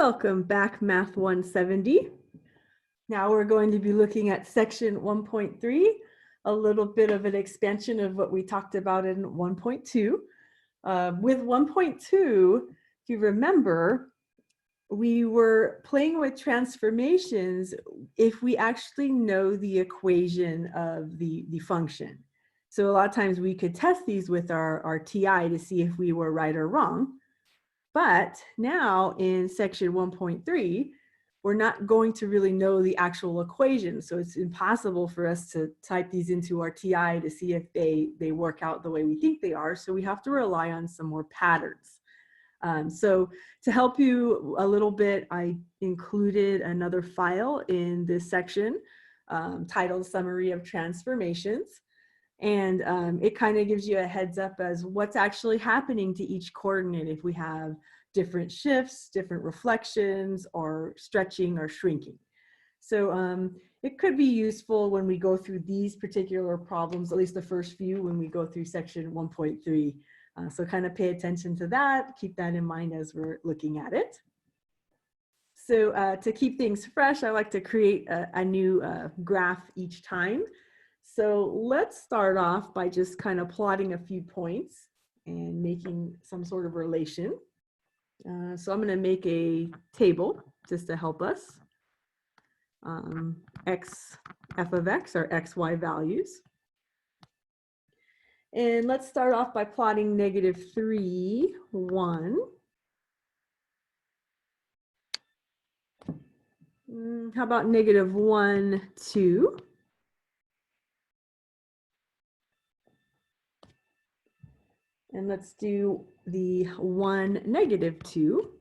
Welcome back, Math 170. Now we're going to be looking at section 1.3, a little bit of an expansion of what we talked about in 1.2. With 1.2, if you remember, we were playing with transformations if we actually know the equation of the function. So a lot of times we could test these with our TI to see if we were right or wrong. But now in section 1.3, we're not going to really know the actual equation. So it's impossible for us to type these into our TI to see if they work out the way we think they are. So we have to rely on some more patterns. So to help you a little bit, I included another file in this section titled Summary of Transformations. And it kind of gives you a heads up as what's actually happening to each coordinate if we have different shifts, different reflections, or stretching or shrinking. So it could be useful when we go through these particular problems, at least the first few when we go through section 1.3. So kind of pay attention to that, keep that in mind as we're looking at it. So to keep things fresh, I like to create a new graph each time. So let's start off by just kind of plotting a few points and making some sort of relation. So I'm going to make a table just to help us. F of x are xy values. And let's start off by plotting -3, 1. How about -1, 2? And let's do the 1, -2.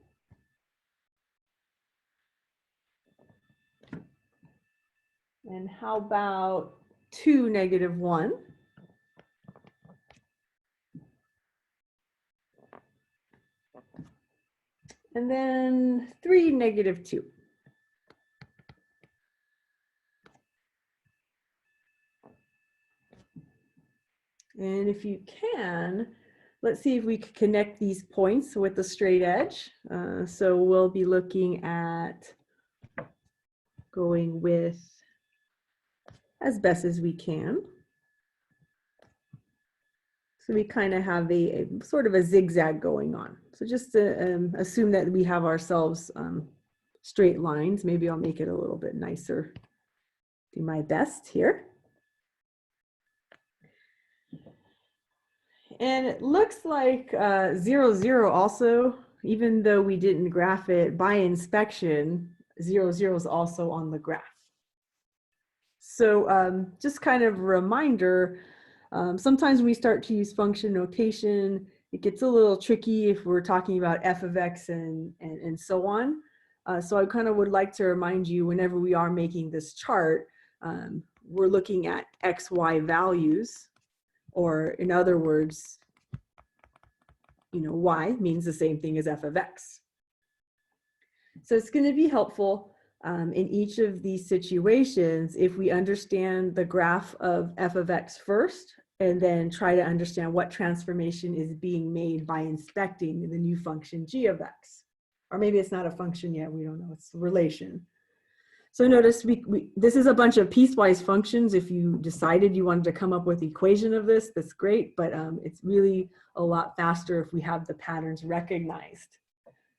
And how about 2, -1? And then 3, -2. And if you can, let's see if we can connect these points with the straight edge. So we'll be looking at going with as best as we can. So we kind of have a sort of a zigzag going on. So just to assume that we have ourselves straight lines. Maybe I'll make it a little bit nicer. Do my best here. And it looks like 0, 0 also, even though we didn't graph it by inspection, 0, 0 is also on the graph. So just kind of a reminder, sometimes when we start to use function notation, it gets a little tricky if we're talking about f of x and so on. So I kind of would like to remind you whenever we are making this chart, we're looking at xy values. Or in other words, you know, y means the same thing as f of x. So it's going to be helpful in each of these situations if we understand the graph of f of x first, and then try to understand what transformation is being made by inspecting the new function g of x. Or maybe it's not a function yet, we don't know, it's a relation. So notice this is a bunch of piecewise functions. If you decided you wanted to come up with the equation of this, that's great, but it's really a lot faster if we have the patterns recognized.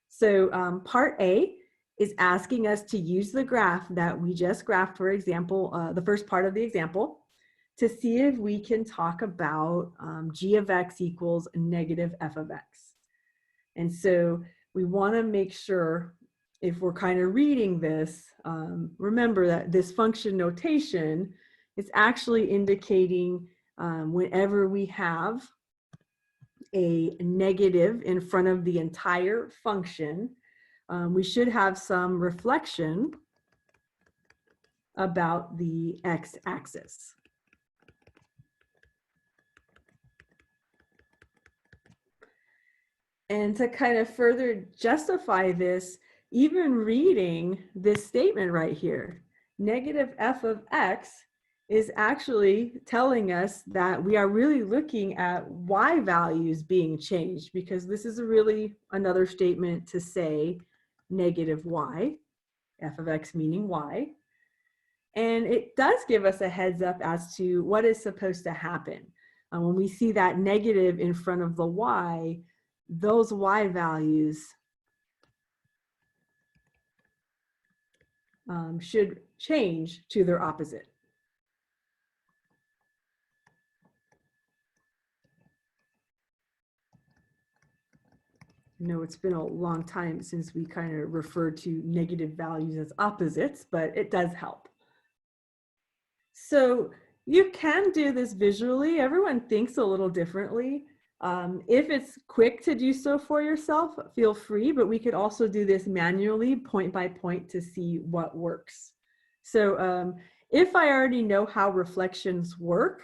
So part A is asking us to use the graph that we just graphed, for example, the first part of the example, to see if we can talk about g of x equals negative f of x. And so we want to make sure, if we're kind of reading this, remember that this function notation is actually indicating whenever we have a negative in front of the entire function, we should have some reflection about the x-axis. And to kind of further justify this, even reading this statement right here, negative f of x is actually telling us that we are really looking at y values being changed, because this is really another statement to say negative y, f of x meaning y. And it does give us a heads up as to what is supposed to happen. When we see that negative in front of the y, those y values should change to their opposite. I know it's been a long time since we kind of referred to negative values as opposites, but it does help. So you can do this visually. Everyone thinks a little differently. If it's quick to do so for yourself, feel free, but we could also do this manually, point by point, to see what works. So if I already know how reflections work,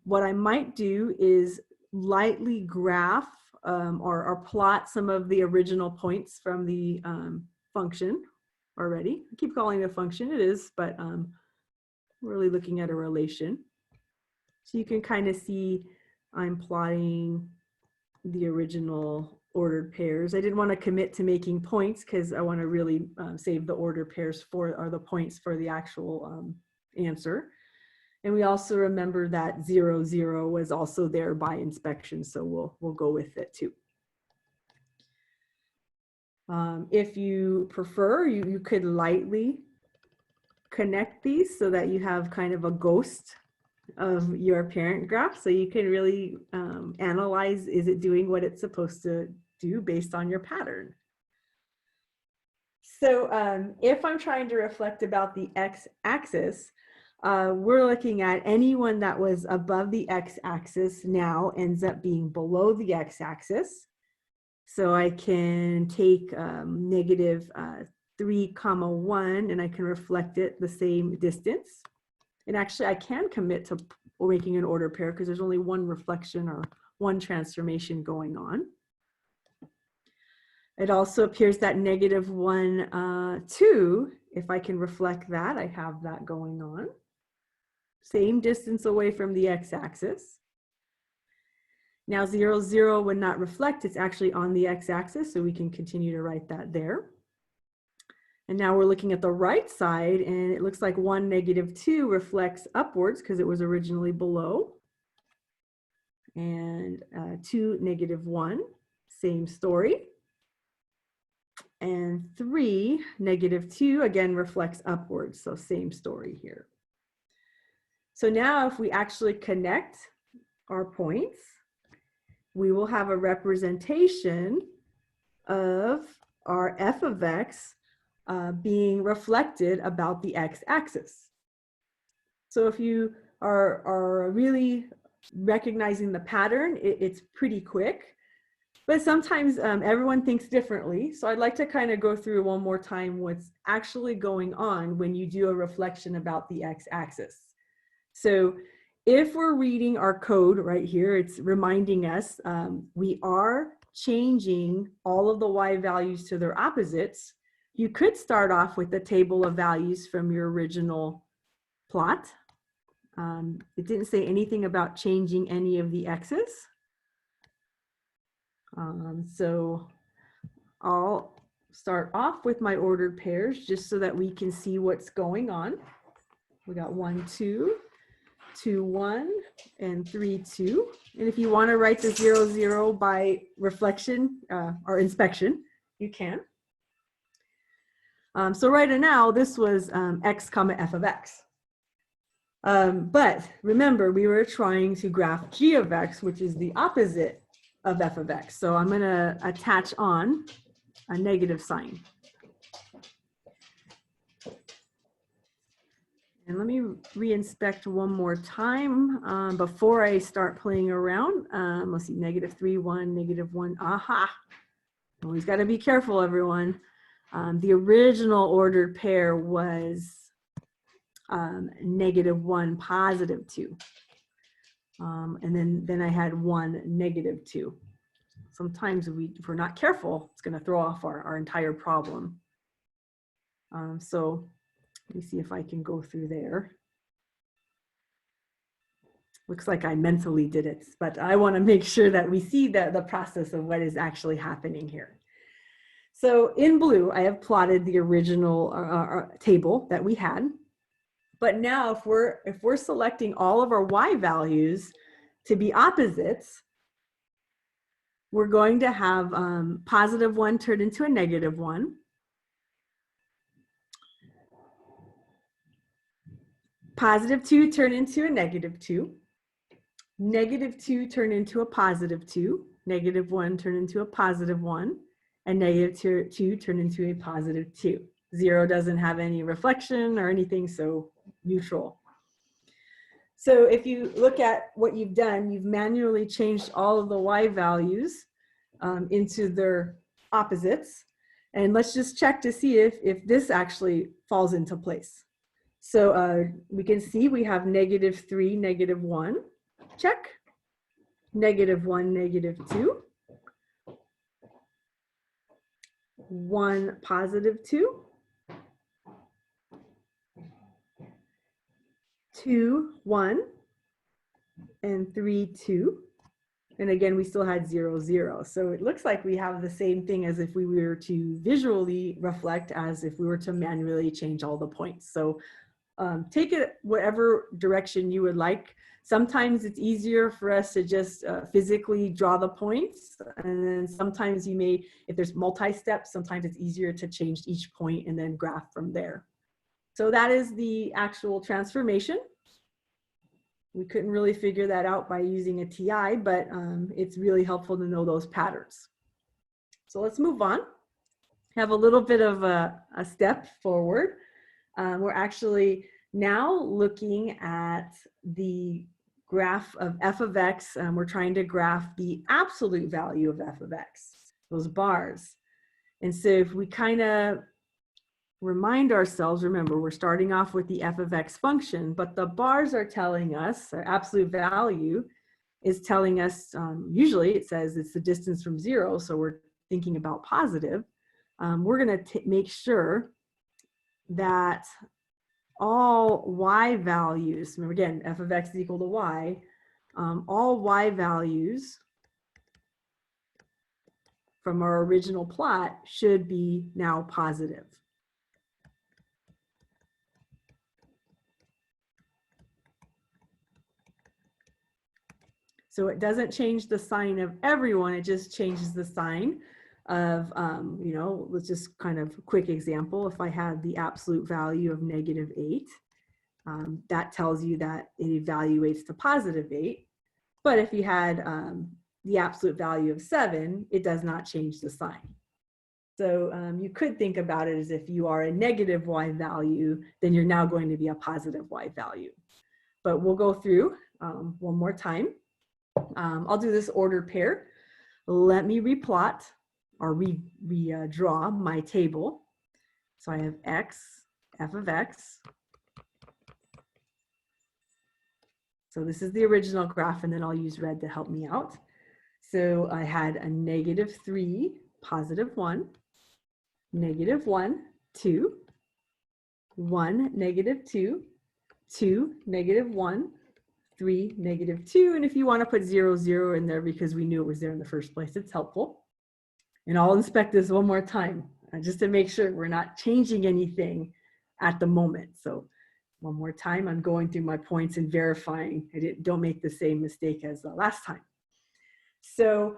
what I might do is lightly graph or plot some of the original points from the function already. I keep calling it a function, it is, but we're really looking at a relation. So you can kind of see I'm plotting the original ordered pairs. I didn't want to commit to making points because I want to really save the ordered pairs or the points for the actual answer. And we also remember that 0, 0 was also there by inspection, so we'll go with it too. If you prefer, you could lightly connect these so that you have kind of a ghost of your parent graph, so you can really analyze, is it doing what it's supposed to do based on your pattern? So if I'm trying to reflect about the x-axis, we're looking at anyone that was above the x-axis now ends up being below the x-axis. So I can take negative 3, 1, and I can reflect it the same distance. And actually, I can commit to making an order pair because there's only one reflection or one transformation going on. It also appears that negative 1, 2, if I can reflect that, I have that going on. Same distance away from the x-axis. Now 0, 0 would not reflect, it's actually on the x-axis, so we can continue to write that there. And now we're looking at the right side, and it looks like 1, negative 2 reflects upwards because it was originally below. And 2, negative 1, same story. And 3, negative 2, again reflects upwards, so same story here. So now if we actually connect our points, we will have a representation of our f of x being reflected about the x-axis. So if you are really recognizing the pattern, it's pretty quick, but sometimes everyone thinks differently. So I'd like to kind of go through one more time what's actually going on when you do a reflection about the x-axis. So if we're reading our code right here, it's reminding us we are changing all of the y values to their opposites. You could start off with the table of values from your original plot. It didn't say anything about changing any of the x's. So I'll start off with my ordered pairs just so that we can see what's going on. We got 1, 2, 2, 1, and 3, 2. And if you want to write the 0, 0 by reflection or inspection, you can. So right now, this was x comma f of x. But remember, we were trying to graph g of x, which is the opposite of f of x. So I'm going to attach on a negative sign. And let me re-inspect one more time before I start playing around. Let's see, negative 3, 1, negative 1. Aha! Always got to be careful, everyone. The original ordered pair was negative 1, positive 2. And then I had 1, negative 2. Sometimes if we're not careful, it's going to throw off our entire problem. So let me see if I can go through there. Looks like I mentally did it, but I want to make sure that we see the process of what is actually happening here. So in blue, I have plotted the original table that we had. But now if we're selecting all of our y values to be opposites, we're going to have +1 turn into a -1. +2 turn into a -2. -2 turn into a +2. -1 turn into a +1. And -2 turn into a +2. 0 doesn't have any reflection or anything, so neutral. So if you look at what you've done, you've manually changed all of the y values into their opposites. And let's just check to see if this actually falls into place. So we can see we have -3, -1, check. -1, -2. 1, +2. 2, 1. And 3, 2. And again, we still had 0, 0. So it looks like we have the same thing as if we were to visually reflect as if we were to manually change all the points. So take it whatever direction you would like. Sometimes it's easier for us to just physically draw the points. And then sometimes you may, if there's multi-steps, sometimes it's easier to change each point and then graph from there. So that is the actual transformation. We couldn't really figure that out by using a TI, but it's really helpful to know those patterns. So let's move on. Have a little bit of a step forward. We're actually now looking at the graph of f of x. We're trying to graph the absolute value of f of x, those bars. And so if we kind of remind ourselves, remember, we're starting off with the f of x function, but the bars are telling us, our absolute value is telling us, usually it says it's the distance from 0, so we're thinking about positive. We're going to make sure that all y values, remember again, f of x is equal to y, all y values from our original plot should be now positive. So it doesn't change the sign of everyone, it just changes the sign of, you know, let's just kind of quick example. If I had the absolute value of -8, that tells you that it evaluates to +8. But if you had the absolute value of 7, it does not change the sign. So you could think about it as if you are a negative y value, then you're now going to be a positive y value. But we'll go through one more time. I'll do this ordered pair. Let me replot or redraw my table. So I have x, f of x. So this is the original graph, and then I'll use red to help me out. So I had a -3, +1, -1, 2, 1, -2, 2, -1, 3, -2, and if you want to put 0, 0 in there because we knew it was there in the first place, it's helpful. And I'll inspect this one more time just to make sure we're not changing anything at the moment. So one more time, I'm going through my points and verifying I don't make the same mistake as the last time. So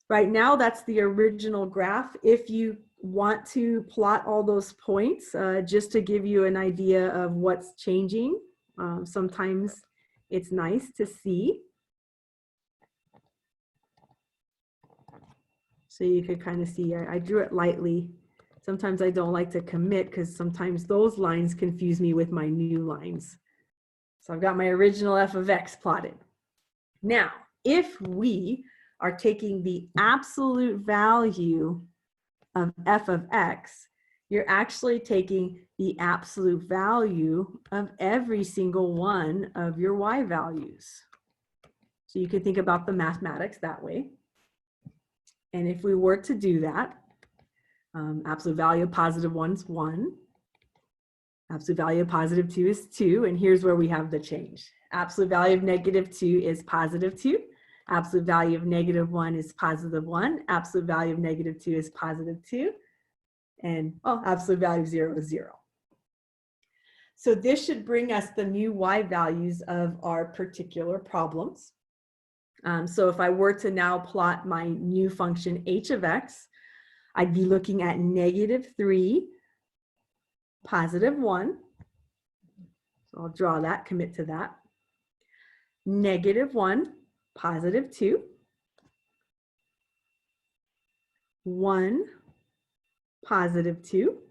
right now, that's the original graph. If you want to plot all those points, just to give you an idea of what's changing, sometimes it's nice to see. So you could kind of see, I drew it lightly. Sometimes I don't like to commit because sometimes those lines confuse me with my new lines. So I've got my original f of x plotted. Now, if we are taking the absolute value of f of x, you're actually taking the absolute value of every single one of your y values. So you can think about the mathematics that way. And if we were to do that, absolute value of +1 is 1. Absolute value of +2 is 2. And here's where we have the change. Absolute value of -2 is +2. Absolute value of -1 is +1. Absolute value of -2 is +2. and oh, absolute value of 0 is 0. So this should bring us the new y values of our particular problems. So if I were to now plot my new function h of x, I'd be looking at -3, +1. So I'll draw that, commit to that. -1, +2. 1, +2.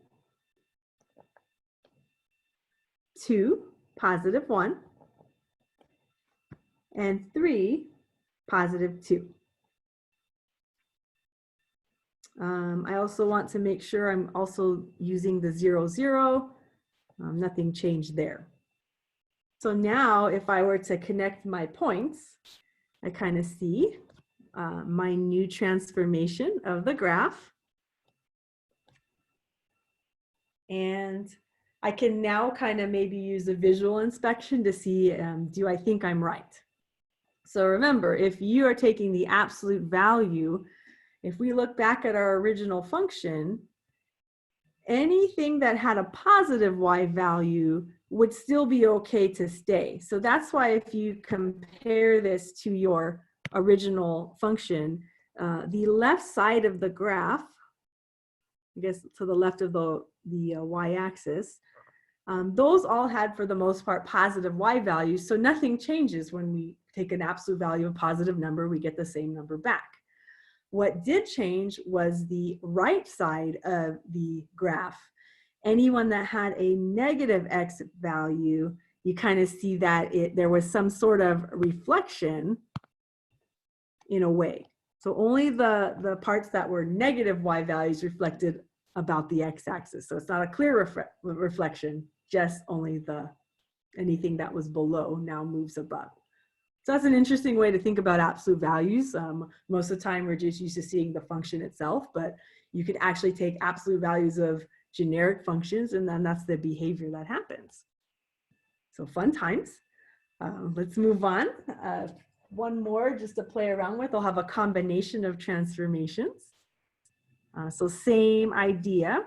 2, +1. And 3, +2. I also want to make sure I'm also using the 0, 0. Nothing changed there. So now if I were to connect my points, I kind of see my new transformation of the graph. And I can now kind of maybe use a visual inspection to see, do I think I'm right? So remember, if you are taking the absolute value, if we look back at our original function, anything that had a positive y value would still be okay to stay. So that's why if you compare this to your original function, the left side of the graph, I guess to the left of the y-axis, those all had, for the most part, positive y values. So nothing changes when we take an absolute value of a positive number, we get the same number back. What did change was the right side of the graph. Anyone that had a negative x value, you kind of see that there was some sort of reflection in a way. So only the parts that were negative y values reflected about the x-axis. So it's not a clear reflection, just only anything that was below now moves above. So that's an interesting way to think about absolute values. Most of the time we're just used to seeing the function itself, but you could actually take absolute values of generic functions, and then that's the behavior that happens. So fun times. Let's move on. One more just to play around with. I'll have a combination of transformations. So same idea.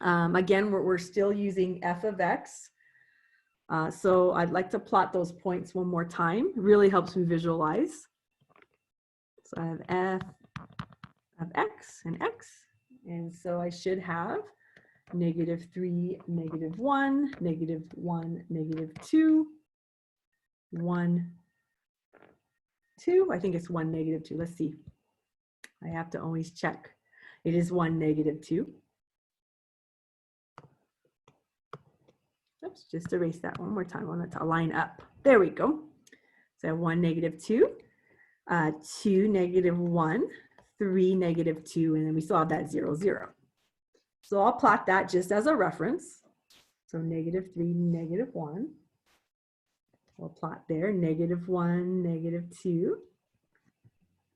Again, we're still using f of x. So I'd like to plot those points one more time. It really helps me visualize. So I have f of x and x. And so I should have -3, -1, -1, -2, 1, 2. I think it's 1, -2. Let's see. I have to always check. It is 1, -2. Oops, just erase that one more time. I want it to line up. There we go. So 1, -2, 2, -1, 3, -2, and then we still have that 0, 0. So I'll plot that just as a reference. So -3, -1. We'll plot there, -1, -2,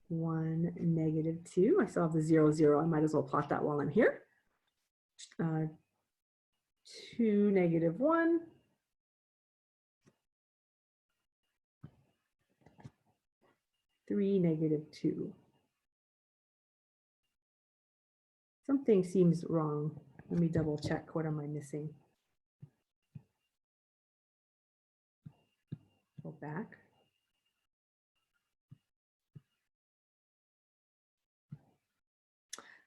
1, -2. I still have the 0, 0. I might as well plot that while I'm here. 2, -1. 3, -2. Something seems wrong. Let me double check. What am I missing? Go back.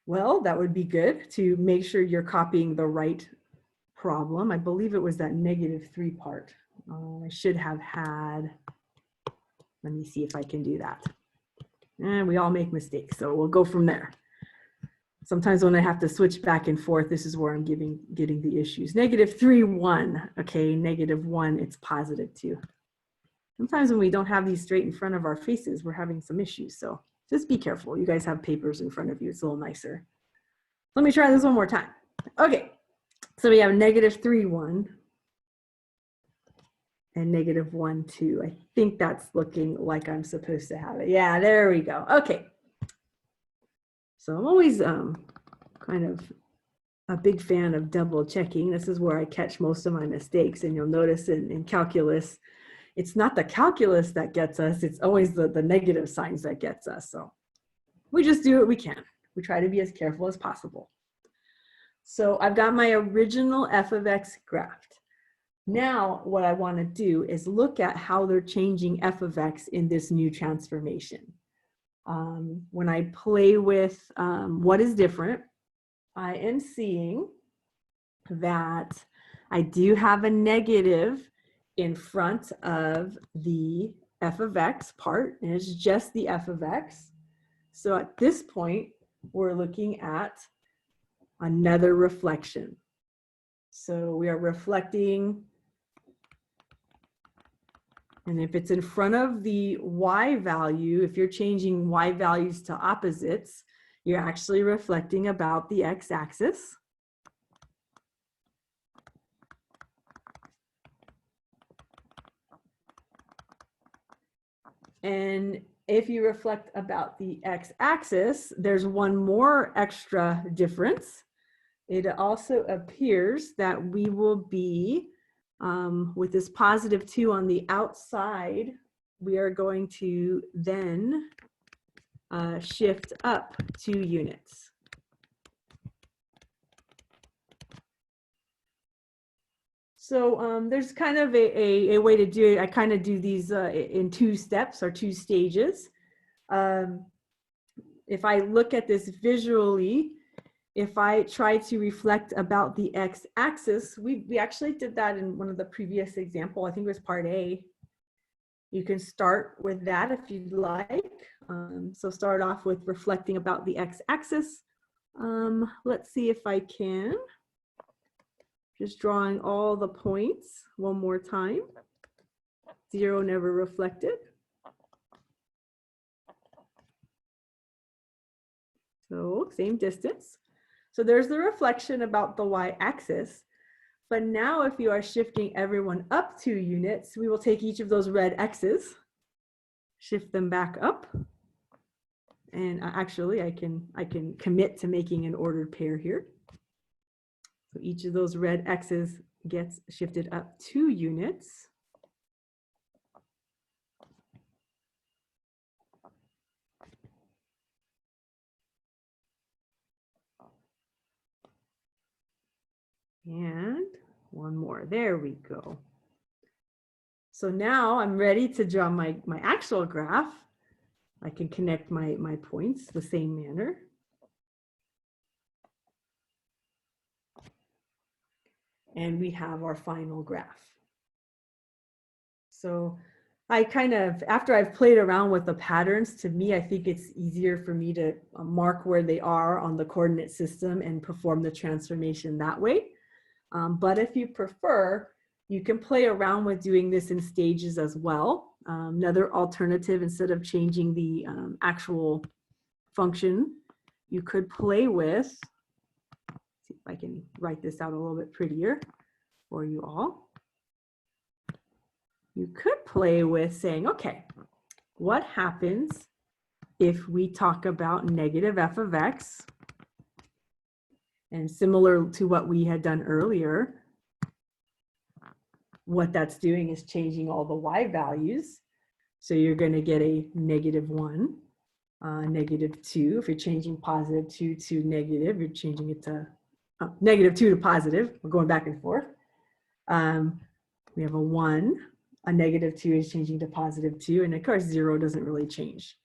Well, that would be good to make sure you're copying the right problem. I believe it was that -3 part. I should have had, let me see if I can do that. And we all make mistakes, so we'll go from there. Sometimes when I have to switch back and forth, this is where I'm getting the issues. -3, 1. Okay, -1, it's +2. Sometimes when we don't have these straight in front of our faces, we're having some issues. So just be careful. You guys have papers in front of you. It's a little nicer. Let me try this one more time. Okay, so we have -3, 1 and -1, 2. I think that's looking like I'm supposed to have it. Yeah, there we go. Okay. So I'm always kind of a big fan of double checking. This is where I catch most of my mistakes. And you'll notice in calculus, it's not the calculus that gets us. It's always the negative signs that gets us. So we just do what we can. We try to be as careful as possible. So I've got my original f of x graphed. Now what I want to do is look at how they're changing f of x in this new transformation. When I play with what is different, I am seeing that I do have a negative in front of the f of x part, and it's just the f of x. So at this point, we're looking at another reflection. So we are reflecting, and if it's in front of the y value, if you're changing y values to opposites, you're actually reflecting about the x-axis. And if you reflect about the x-axis, there's one more extra difference. It also appears that we will be, with this +2 on the outside, we are going to then shift up 2 units. So there's kind of a way to do it. I kind of do these in 2 steps or 2 stages. If I look at this visually, if I try to reflect about the x-axis, we actually did that in one of the previous example. I think it was part A. You can start with that if you'd like. So start off with reflecting about the x-axis. Let's see if I can. Just drawing all the points one more time. 0 never reflected. So same distance. So there's the reflection about the y-axis. But now if you are shifting everyone up 2 units, we will take each of those red x's, shift them back up. And actually I can commit to making an ordered pair here. So each of those red x's gets shifted up 2 units. And one more, there we go. So now I'm ready to draw my actual graph. I can connect my points the same manner. And we have our final graph. So I kind of, after I've played around with the patterns, to me, I think it's easier for me to mark where they are on the coordinate system and perform the transformation that way. But if you prefer, you can play around with doing this in stages as well. Another alternative, instead of changing the actual function, you could play with, see if I can write this out a little bit prettier for you all. You could play with saying, okay, what happens if we talk about negative f of x? And similar to what we had done earlier, what that's doing is changing all the y values. So you're going to get a -1, -2. If you're changing +2 to negative, you're changing it to -2 to positive. We're going back and forth. We have a 1. A -2 is changing to +2. And of course, 0 doesn't really change.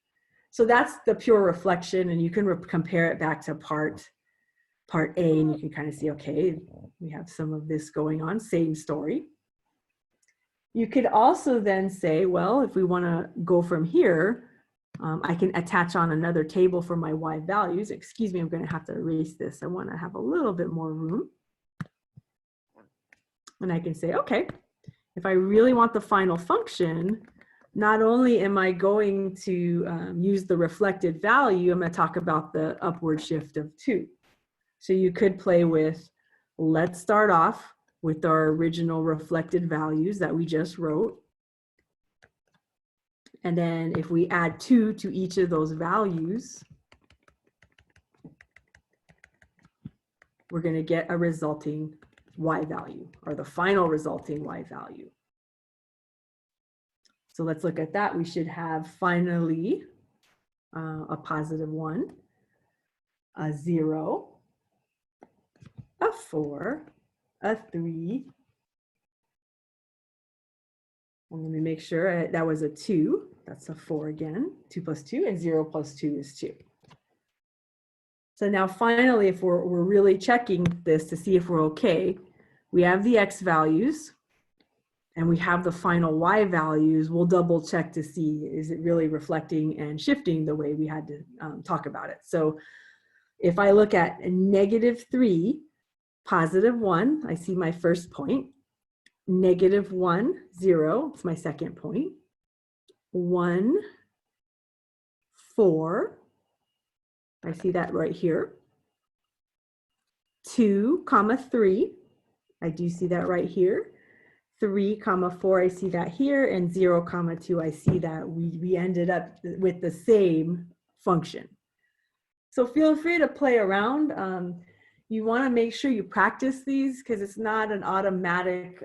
So that's the pure reflection. And you can compare it back to part A, and you can kind of see, okay, we have some of this going on, same story. You could also then say, well, if we want to go from here, I can attach on another table for my y values. Excuse me, I'm going to have to erase this. I want to have a little bit more room. And I can say, okay, if I really want the final function, not only am I going to use the reflected value, I'm going to talk about the upward shift of 2. So you could play with, let's start off with our original reflected values that we just wrote. And then if we add 2 to each of those values, we're going to get a resulting y value, or the final resulting y value. So let's look at that. We should have finally a +1, a 0, a 4, a 3. And let me make sure that was a 2. That's a 4 again. 2 plus 2, and 0 plus 2 is 2. So now finally, if we're really checking this to see if we're okay, we have the x values and we have the final y values. We'll double check to see, is it really reflecting and shifting the way we had to talk about it. So if I look at -3, +1, I see my first point. -1, 0, it's my second point. 1, 4, I see that right here. 2, 3, I do see that right here. 3, 4, I see that here, and 0, 2, I see that we ended up with the same function. So feel free to play around. You want to make sure you practice these because it's not an automatic,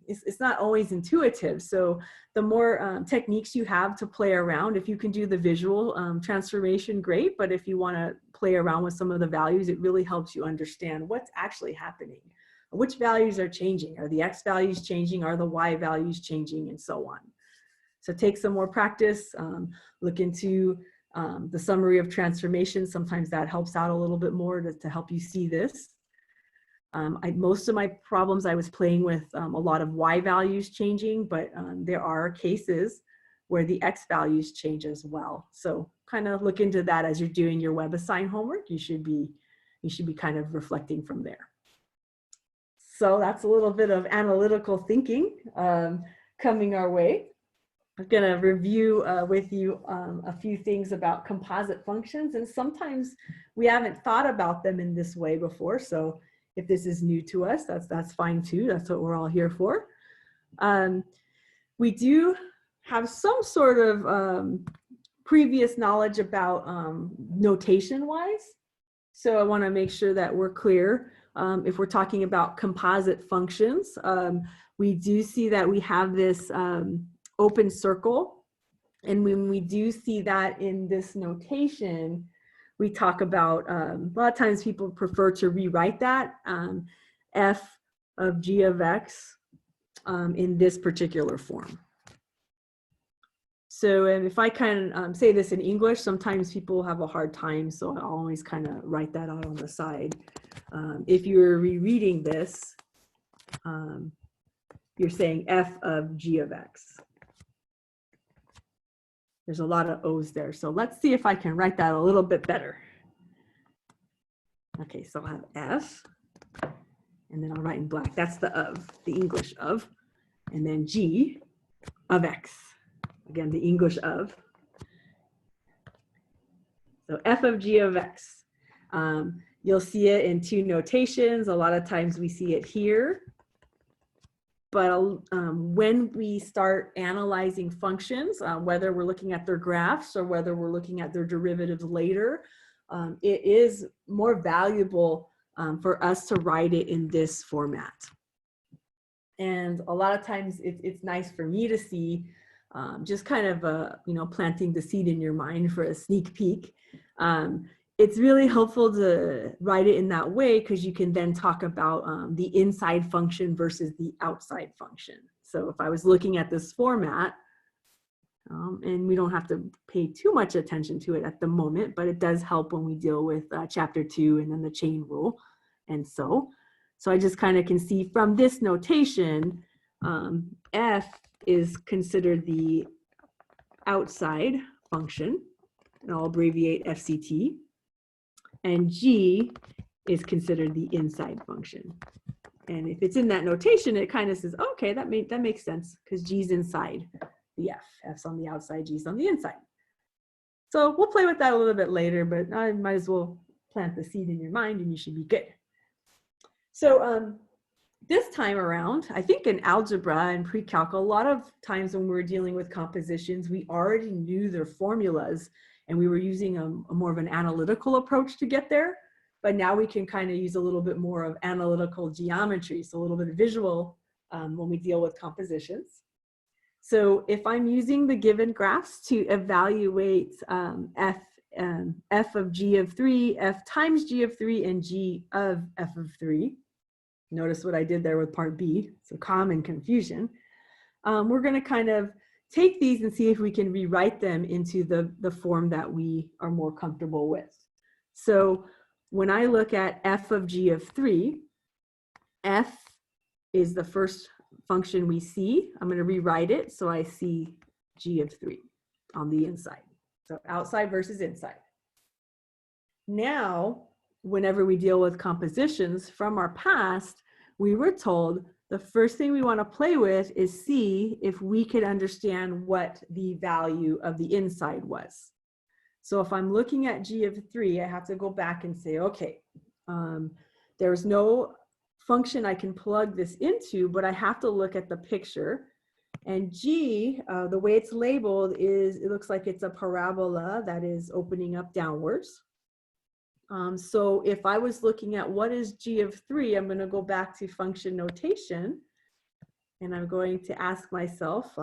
it's not always intuitive. So the more techniques you have to play around, if you can do the visual transformation, great. But if you want to play around with some of the values, it really helps you understand what's actually happening. Which values are changing? Are the x values changing? Are the y values changing? And so on. So take some more practice, look into the summary of transformation. Sometimes that helps out a little bit more to help you see this. Most of my problems I was playing with a lot of y values changing, but there are cases where the x values change as well. So kind of look into that as you're doing your WebAssign homework. You should be kind of reflecting from there. So that's a little bit of analytical thinking coming our way. I'm going to review with you a few things about composite functions, and sometimes we haven't thought about them in this way before. So if this is new to us, that's fine too. That's what we're all here for. We do have some sort of previous knowledge about notation-wise. So I want to make sure that we're clear. If we're talking about composite functions, we do see that we have this open circle. And when we do see that in this notation, we talk about, a lot of times people prefer to rewrite that f of g of x in this particular form. So if I can say this in English, sometimes people have a hard time, so I always kind of write that out on the side. If you're rereading this, you're saying f of g of x. There's a lot of O's there. So let's see if I can write that a little bit better. Okay, so I'll have F, and then I'll write in black. That's the of, the English of, and then G of X. Again, the English of. So F of G of X. You'll see it in two notations. A lot of times we see it here. But when we start analyzing functions, whether we're looking at their graphs or whether we're looking at their derivatives later, it is more valuable for us to write it in this format. And a lot of times it's nice for me to see, just kind of planting the seed in your mind for a sneak peek. It's really helpful to write it in that way because you can then talk about the inside function versus the outside function. So if I was looking at this format, and we don't have to pay too much attention to it at the moment, but it does help when we deal with chapter 2 and then the chain rule. And so I just kind of can see from this notation, f is considered the outside function, and I'll abbreviate FCT. And G is considered the inside function. And if it's in that notation, it kind of says, okay, that makes sense because G's inside the F. F's on the outside, G's on the inside. So we'll play with that a little bit later, but I might as well plant the seed in your mind and you should be good. So this time around, I think in algebra and pre-calc, a lot of times when we're dealing with compositions, we already knew their formulas and we were using a more of an analytical approach to get there. But now we can kind of use a little bit more of analytical geometry, so a little bit of visual when we deal with compositions. So if I'm using the given graphs to evaluate f f of g of 3, f times g of 3, and g of f of 3. Notice what I did there with part B, so common confusion. We're going to kind of take these and see if we can rewrite them into the form that we are more comfortable with. So when I look at f of g of 3, f is the first function we see. I'm going to rewrite it so I see g of 3 on the inside. So outside versus inside. Now, whenever we deal with compositions from our past, we were told the first thing we want to play with is see if we could understand what the value of the inside was. So if I'm looking at g of 3, I have to go back and say, okay, there's no function I can plug this into, but I have to look at the picture. And g, the way it's labeled is, it looks like it's a parabola that is opening up downwards. So if I was looking at what is g of 3, I'm going to go back to function notation. And I'm going to ask myself,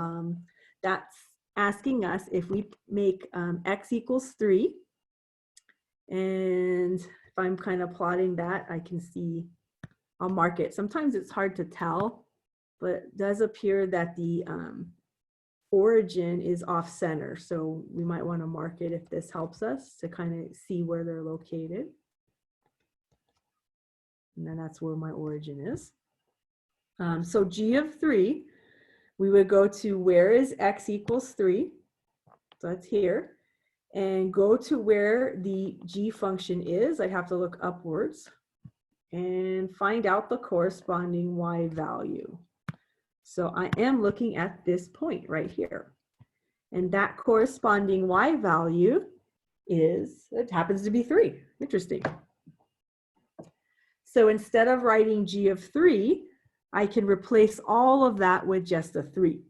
that's asking us if we make x equals 3. And if I'm kind of plotting that, I can see, I'll mark it. Sometimes it's hard to tell, but it does appear that the origin is off center. So we might want to mark it if this helps us to kind of see where they're located. And then that's where my origin is. So g of 3, we would go to where is x equals 3. So that's here. And go to where the g function is. I have to look upwards and find out the corresponding y value. So I am looking at this point right here. And that corresponding y value is, it happens to be 3. Interesting. So instead of writing g of 3, I can replace all of that with just a 3.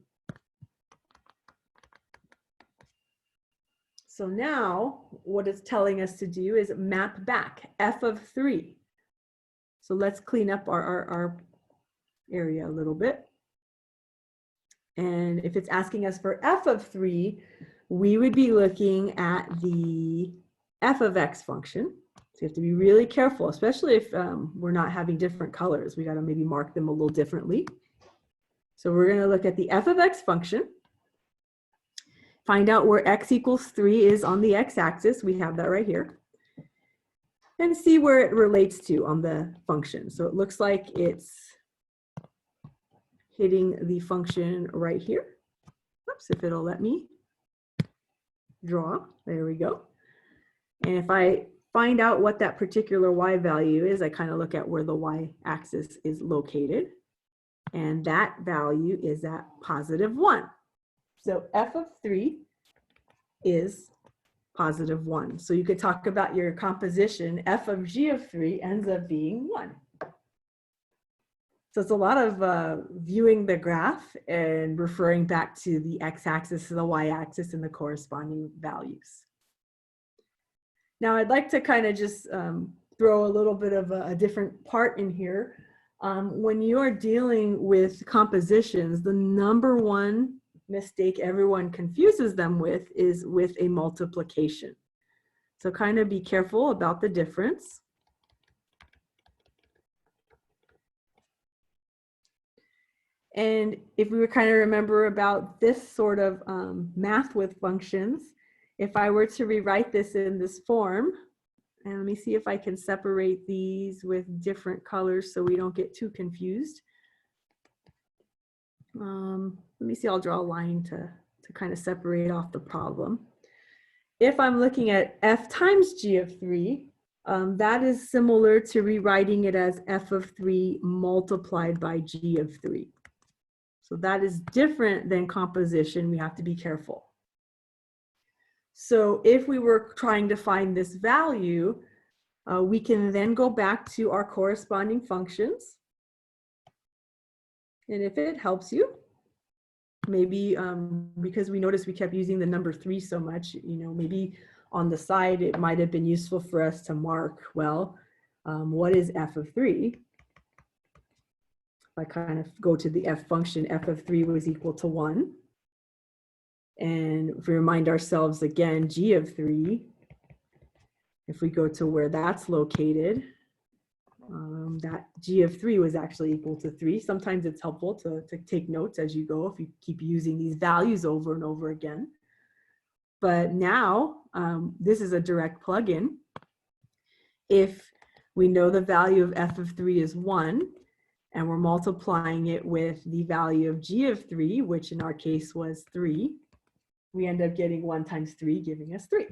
So now what it's telling us to do is map back f of 3. So let's clean up our area a little bit. And if it's asking us for f of 3, we would be looking at the f of x function. So you have to be really careful, especially if we're not having different colors. We got to maybe mark them a little differently. So we're going to look at the f of x function. Find out where x equals 3 is on the x-axis. We have that right here. And see where it relates to on the function. So it looks like it's hitting the function right here. Oops, if it'll let me draw. There we go. And if I find out what that particular y value is, I kind of look at where the y-axis is located. And that value is at +1. So f of 3 is +1. So you could talk about your composition. F of g of 3 ends up being 1. So it's a lot of viewing the graph and referring back to the x-axis to the y-axis and the corresponding values. Now I'd like to kind of just throw a little bit of a different part in here. When you're dealing with compositions, the number one mistake everyone confuses them with is with a multiplication. So kind of be careful about the difference. And if we were kind of remember about this sort of math with functions, if I were to rewrite this in this form, and let me see if I can separate these with different colors so we don't get too confused. Let me see, I'll draw a line to kind of separate off the problem. If I'm looking at f times g of 3, that is similar to rewriting it as f of 3 multiplied by g of 3. So that is different than composition. We have to be careful. So if we were trying to find this value, we can then go back to our corresponding functions. And if it helps you, maybe because we noticed we kept using the number 3 so much, maybe on the side it might have been useful for us to mark, well, what is f of 3? I kind of go to the f function, f of 3 was equal to 1. And if we remind ourselves again, g of 3 If we go to where that's located, that g of 3 was actually equal to 3. Sometimes it's helpful to take notes as you go if you keep using these values over and over again. But now this is a direct plug-in. If we know the value of f of 3 is 1, and we're multiplying it with the value of g of 3, which in our case was 3, we end up getting 1 times 3, giving us 3.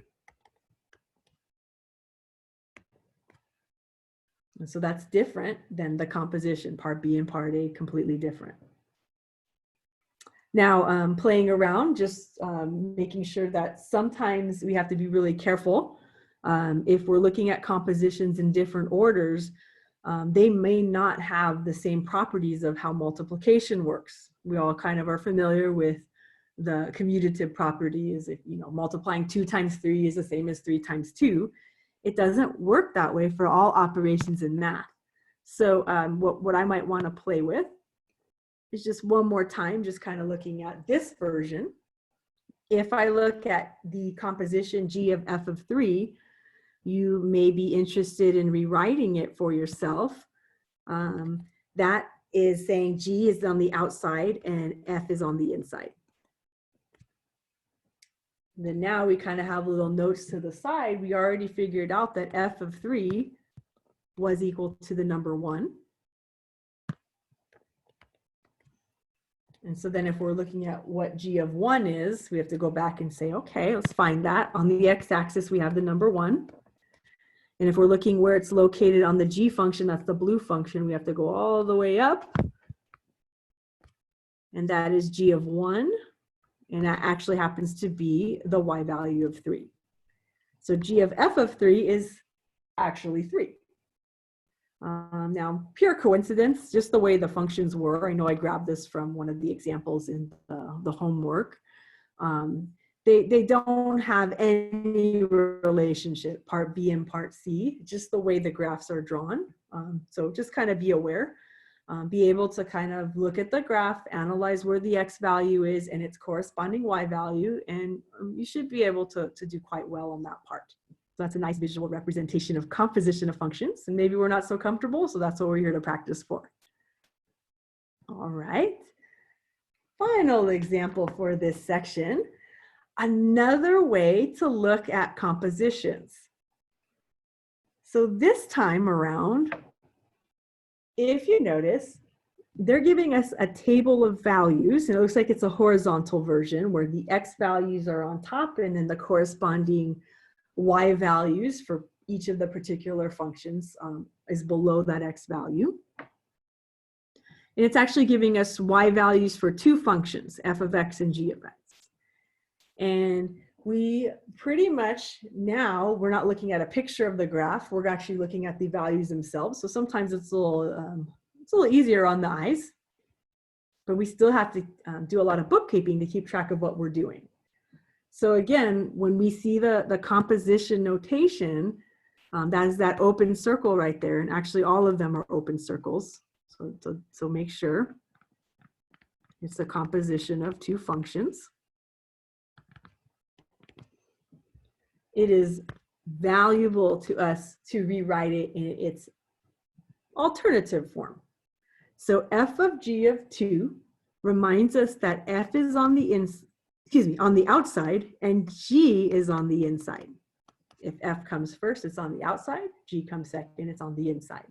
And so that's different than the composition. Part B and Part A, completely different. Now, playing around, just making sure that sometimes we have to be really careful. If we're looking at compositions in different orders, they may not have the same properties of how multiplication works. We all kind of are familiar with the commutative property is if, multiplying 2 times 3 is the same as 3 times 2. It doesn't work that way for all operations in math. So what I might want to play with is just one more time, just kind of looking at this version. If I look at the composition g of f of 3, you may be interested in rewriting it for yourself. That is saying g is on the outside and f is on the inside. Then now we kind of have little notes to the side. We already figured out that f of 3 was equal to the number 1. And so then if we're looking at what g of 1 is, we have to go back and say, okay, let's find that. On the x-axis, we have the number 1. And if we're looking where it's located on the g function, that's the blue function, we have to go all the way up. And that is g of 1. And that actually happens to be the y value of 3. So g of f of 3 is actually 3. Now, pure coincidence, just the way the functions were. I know I grabbed this from one of the examples in the homework. They don't have any relationship, part B and part C, just the way the graphs are drawn. So just kind of be aware. Be able to kind of look at the graph, analyze where the x value is and its corresponding y value, and you should be able to do quite well on that part. So that's a nice visual representation of composition of functions, and maybe we're not so comfortable, so that's what we're here to practice for. All right, final example for this section. Another way to look at compositions. So this time around, if you notice, they're giving us a table of values, and it looks like it's a horizontal version where the x values are on top and then the corresponding y values for each of the particular functions is below that x value. And it's actually giving us y values for 2 functions, f of x and g of x. And we pretty much now, we're not looking at a picture of the graph, we're actually looking at the values themselves. So sometimes it's a little easier on the eyes, but we still have to do a lot of bookkeeping to keep track of what we're doing. So again, when we see the composition notation, that is that open circle right there. And actually all of them are open circles. So make sure it's a composition of 2 functions. It is valuable to us to rewrite it in its alternative form. So f of g of 2 reminds us that f is on the outside and g is on the inside. If f comes first, it's on the outside. G comes second, it's on the inside.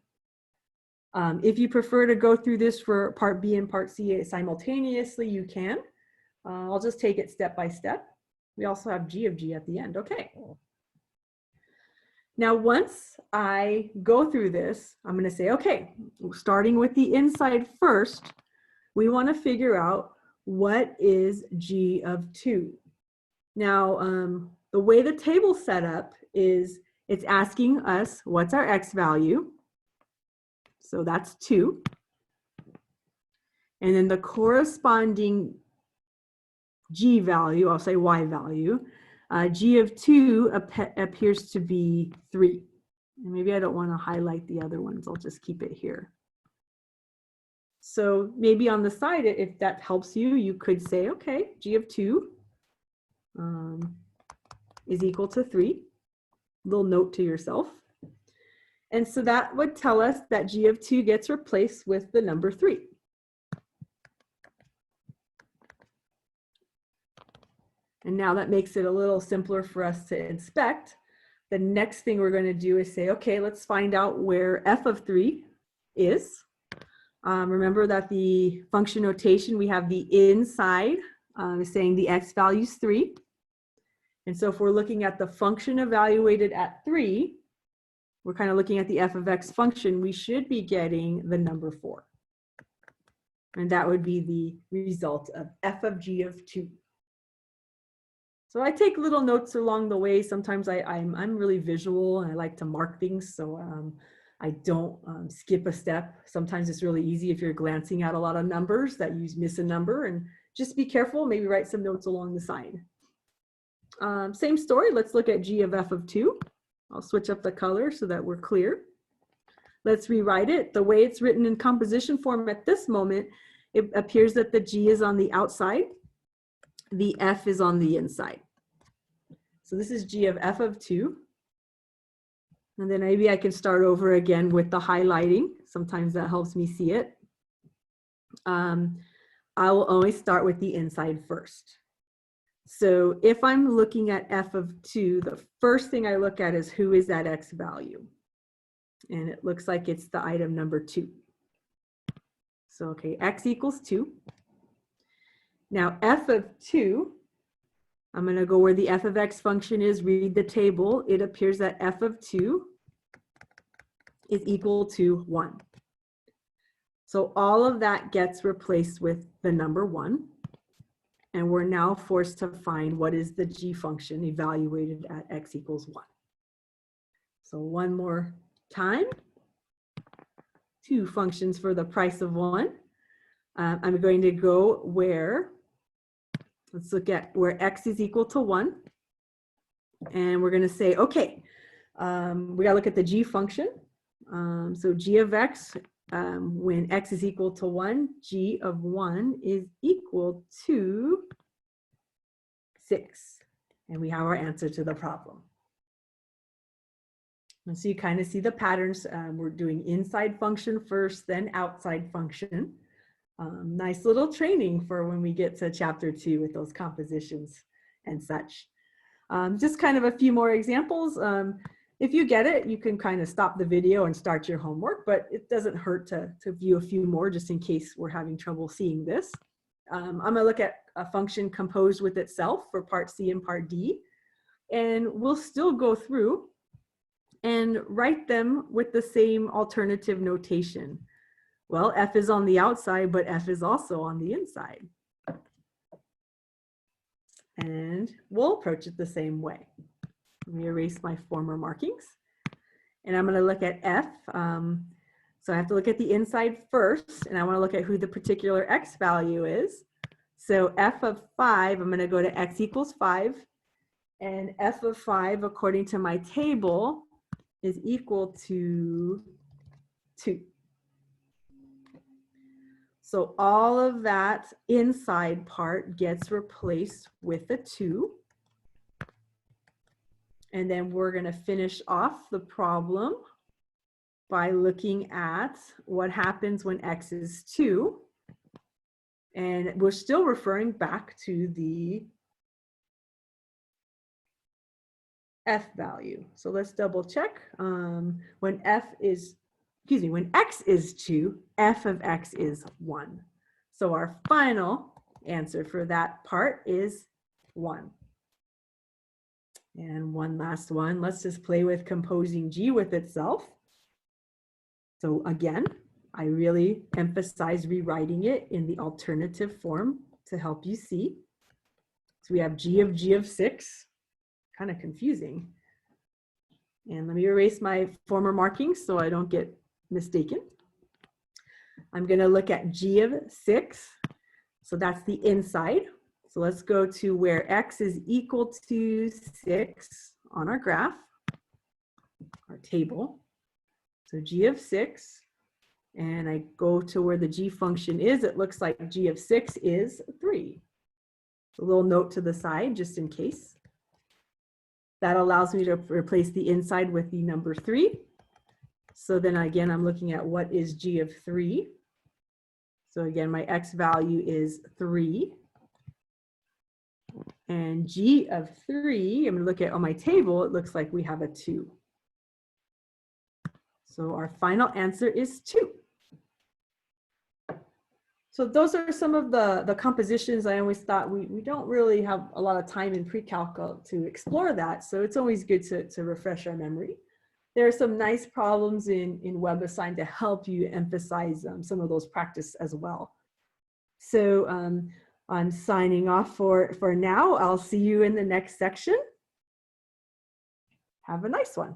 If you prefer to go through this for part B and part C simultaneously, you can. I'll just take it step by step. We also have g of g at the end. Okay. Now, once I go through this, I'm going to say, okay, starting with the inside first, we want to figure out what is g of 2. Now, the way the table's set up is it's asking us what's our x value. So that's 2. And then the corresponding g value, I'll say y value, g of 2 appears to be 3. And maybe I don't want to highlight the other ones. I'll just keep it here. So maybe on the side, if that helps you, you could say, okay, g of 2 is equal to 3. Little note to yourself. And so that would tell us that g of 2 gets replaced with the number 3. And now that makes it a little simpler for us to inspect. The next thing we're going to do is say, okay, let's find out where f of 3 is. Remember that the function notation, we have the inside is saying the x value is 3. And so if we're looking at the function evaluated at 3, we're kind of looking at the f of x function, we should be getting the number 4. And that would be the result of f of g of 2. So I take little notes along the way. Sometimes I'm really visual and I like to mark things, so I don't skip a step. Sometimes it's really easy if you're glancing at a lot of numbers that you miss a number, and just be careful, maybe write some notes along the side. Same story, let's look at g of f of 2. I'll switch up the color so that we're clear. Let's rewrite it. The way it's written in composition form at this moment, it appears that the g is on the outside, the f is on the inside. So this is g of f of 2. And then maybe I can start over again with the highlighting. Sometimes that helps me see it. I will always start with the inside first. So if I'm looking at f of 2, the first thing I look at is who is that x value? And it looks like it's the item number 2. So, okay, x equals 2. Now, f of 2, I'm going to go where the f of x function is, read the table. It appears that f of 2 is equal to 1. So all of that gets replaced with the number 1. And we're now forced to find what is the g function evaluated at x equals 1. So one more time. 2 functions for the price of 1. I'm going to go where, let's look at where x is equal to 1. And we're going to say, okay, we got to look at the g function. So g of x, when x is equal to 1, g of 1 is equal to 6. And we have our answer to the problem. And so you kind of see the patterns. We're doing inside function first, then outside function. Nice little training for when we get to chapter 2 with those compositions and such. Just kind of a few more examples. If you get it, you can kind of stop the video and start your homework, but it doesn't hurt to view a few more just in case we're having trouble seeing this. I'm going to look at a function composed with itself for part C and part D, and we'll still go through and write them with the same alternative notation. Well, f is on the outside, but f is also on the inside. And we'll approach it the same way. Let me erase my former markings. And I'm going to look at f. So I have to look at the inside first, and I want to look at who the particular x value is. So f of 5, I'm going to go to x equals 5. And f of 5, according to my table, is equal to 2. So all of that inside part gets replaced with a 2. And then we're going to finish off the problem by looking at what happens when x is 2. And we're still referring back to the f value. So let's double check. When x is 2, f of x is 1. So our final answer for that part is 1. And one last one, let's just play with composing g with itself. So again, I really emphasize rewriting it in the alternative form to help you see. So we have g of 6, kind of confusing. And let me erase my former markings so I don't get mistaken. I'm going to look at g of 6. So that's the inside. So let's go to where x is equal to 6 on our graph, our table. So g of 6, and I go to where the g function is. It looks like g of 6 is 3. A little note to the side just in case. That allows me to replace the inside with the number 3. So then again, I'm looking at what is g of 3. So again, my x value is 3. And g of 3, I'm going to look at on my table, it looks like we have a 2. So our final answer is 2. So those are some of the compositions. I always thought we don't really have a lot of time in pre-calc to explore that. So it's always good to refresh our memory. There are some nice problems in WebAssign to help you emphasize some of those practice as well. So I'm signing off for now. I'll see you in the next section. Have a nice one.